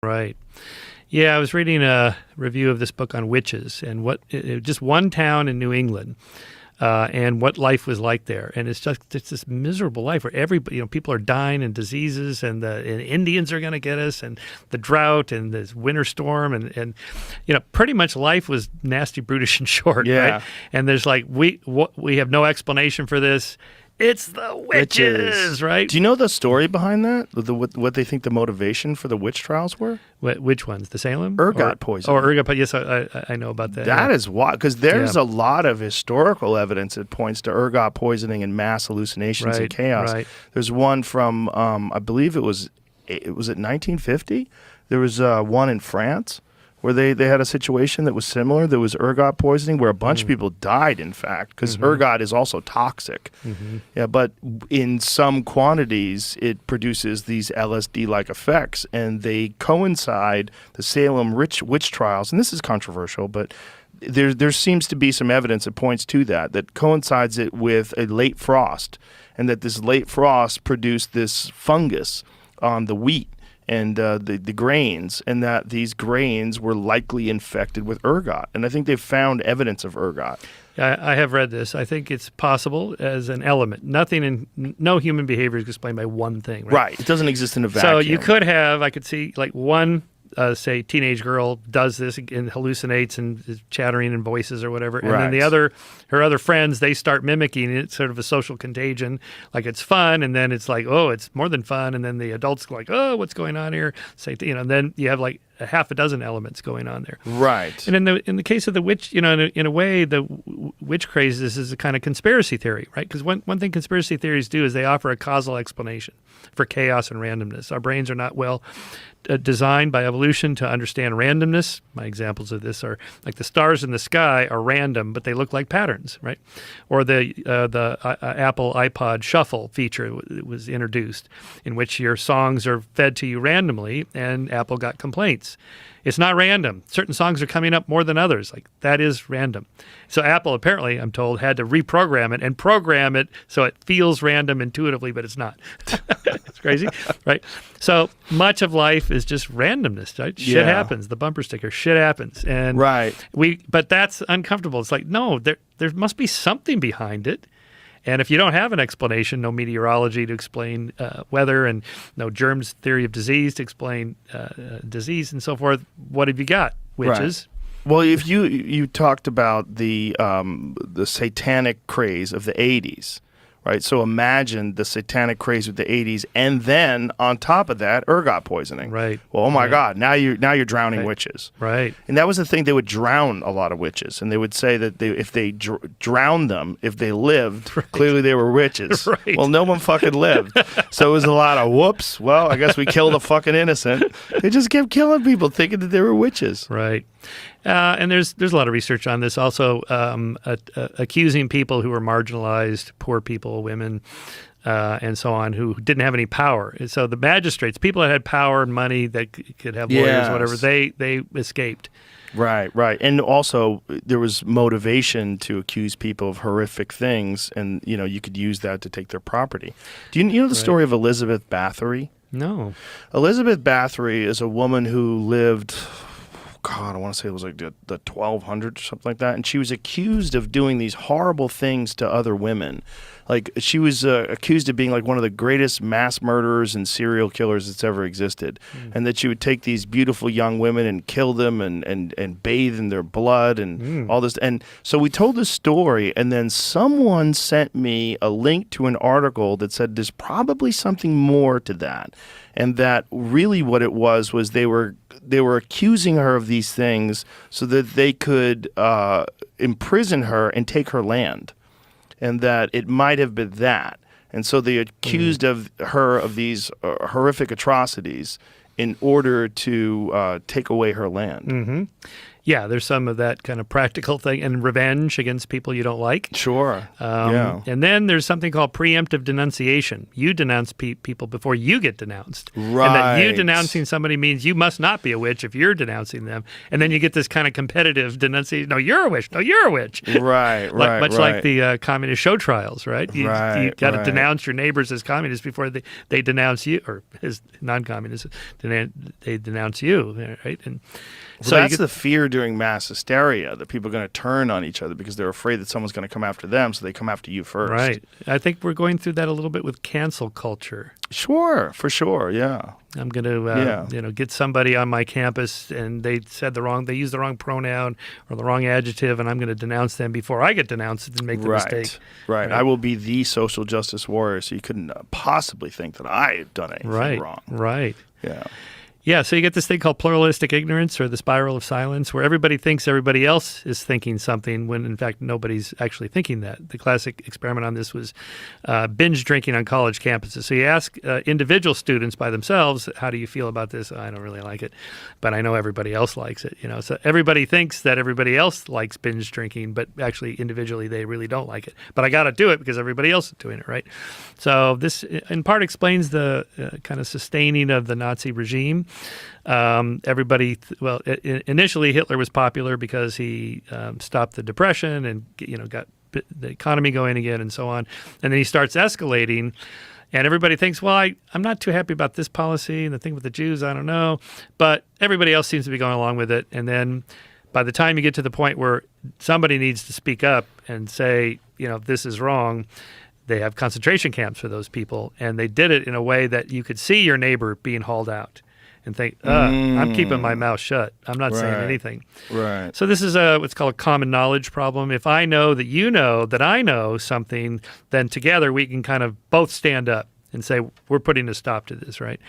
Right. Yeah, I was reading a review of this book on witches and just one town in New England. And what life was like there, and it's this miserable life where people are dying and diseases, and Indians are going to get us, and the drought, and this winter storm, and pretty much life was nasty, brutish, and short. Yeah. Right? And there's we have no explanation for this. It's the witches, right? Do you know the story behind that? What they think the motivation for the witch trials were? Which ones? The Salem? Ergot poisoning. Oh, ergot poisoning. Yes, I know about that. That is why, because there's a lot of historical evidence that points to ergot poisoning and mass hallucinations and chaos. Right. There's one from, I believe it was 1950? There was one in France where they had a situation that was similar. There was ergot poisoning where a bunch of people died, in fact, because ergot is also toxic. Yeah, but in some quantities, it produces these LSD-like effects, and they coincide the Salem witch trials, and this is controversial, but there seems to be some evidence that points to that coincides it with a late frost, and that this late frost produced this fungus on the wheat and the grains, and that these grains were likely infected with ergot. And I think they've found evidence of ergot. I have read this. I think it's possible as an element. No human behavior is explained by one thing. Right. It doesn't exist in a vacuum. So you I could see one, say, teenage girl does this and hallucinates and is chattering in voices or whatever. And then her other friends, they start mimicking it, sort of a social contagion. Like it's fun, and then it's like, oh, it's more than fun. And then the adults go like, oh, what's going on here? And then you have like a half a dozen elements going on there. Right. And in the case of the witch, in a way, the witch craze is a kind of conspiracy theory, right? Because one thing conspiracy theories do is they offer a causal explanation for chaos and randomness. Our brains are not well designed by evolution to understand randomness. My examples of this are like the stars in the sky are random, but they look like patterns, right? Or the Apple iPod Shuffle feature was introduced, in which your songs are fed to you randomly, and Apple got complaints. It's not random. Certain songs are coming up more than others. Like, that is random. So Apple, apparently, I'm told, had to reprogram it and program it so it feels random intuitively, but it's not. It's crazy, right? So much of life is just randomness, right? Shit happens. The bumper sticker, shit happens. And but that's uncomfortable. It's like, no, there must be something behind it. And if you don't have an explanation, no meteorology to explain weather, and no germs theory of disease to explain disease and so forth, what have you got? Witches. Right. Well, if you talked about the satanic craze of the 80s, right? So imagine the satanic craze of the 80s, and then on top of that, ergot poisoning. Right. Well, oh my God, now you're drowning witches. Right. And that was the thing. They would drown a lot of witches, and they would say that if they drowned them, if they lived, clearly they were witches. Right. Well, no one fucking lived. So it was a lot of whoops. Well, I guess we killed a fucking innocent. They just kept killing people, thinking that they were witches. Right. And there's a lot of research on this also, accusing people who were marginalized, poor people, women, and so on, who didn't have any power. And so the magistrates, people that had power and money that could have lawyers, whatever, they escaped. Right. And also there was motivation to accuse people of horrific things, and you could use that to take their property. Do you know the story of Elizabeth Bathory? No. Elizabeth Bathory is a woman who lived, God, I want to say it was like the 1200s or something like that. And she was accused of doing these horrible things to other women. Like, she was accused of being like one of the greatest mass murderers and serial killers that's ever existed. And that she would take these beautiful young women and kill them and bathe in their blood and all this. And so we told this story, and then someone sent me a link to an article that said there's probably something more to that. And that really what it was they were accusing her of these things so that they could imprison her and take her land, and that it might have been that. And so they accused of her of these horrific atrocities in order to take away her land. Yeah, there's some of that kind of practical thing and revenge against people you don't like. Sure. And then there's something called preemptive denunciation. You denounce people before you get denounced. Right. And that you denouncing somebody means you must not be a witch if you're denouncing them. And then you get this kind of competitive denunciation. No, you're a witch. No, you're a witch. Right, right, Much like the communist show trials, right? You got to right. denounce your neighbors as communists before they denounce you, or as non-communists, they denounce you, right? And so that's the fear during mass hysteria, that people are going to turn on each other because they're afraid that someone's going to come after them, so they come after you first. Right. I think we're going through that a little bit with cancel culture. Sure, for sure, yeah. I'm going to, get somebody on my campus and they used the wrong pronoun or the wrong adjective, and I'm going to denounce them before I get denounced and make the mistake. Right. I will be the social justice warrior, so you couldn't possibly think that I had done anything wrong. Right. Yeah. Yeah, so you get this thing called pluralistic ignorance, or the spiral of silence, where everybody thinks everybody else is thinking something when, in fact, nobody's actually thinking that. The classic experiment on this was binge drinking on college campuses. So you ask individual students by themselves, how do you feel about this? I don't really like it, but I know everybody else likes it. So everybody thinks that everybody else likes binge drinking, but actually individually they really don't like it. But I got to do it because everybody else is doing it, right? So this, in part, explains the kind of sustaining of the Nazi regime. Initially Hitler was popular because he stopped the Depression and got the economy going again and so on. And then he starts escalating, and everybody thinks, well, I'm not too happy about this policy, and the thing with the Jews, I don't know. But everybody else seems to be going along with it. And then by the time you get to the point where somebody needs to speak up and say, this is wrong, they have concentration camps for those people. And they did it in a way that you could see your neighbor being hauled out and think, I'm keeping my mouth shut. I'm not saying anything. Right. So this is what's called a common knowledge problem. If I know that you know that I know something, then together we can kind of both stand up and say, we're putting a stop to this, right?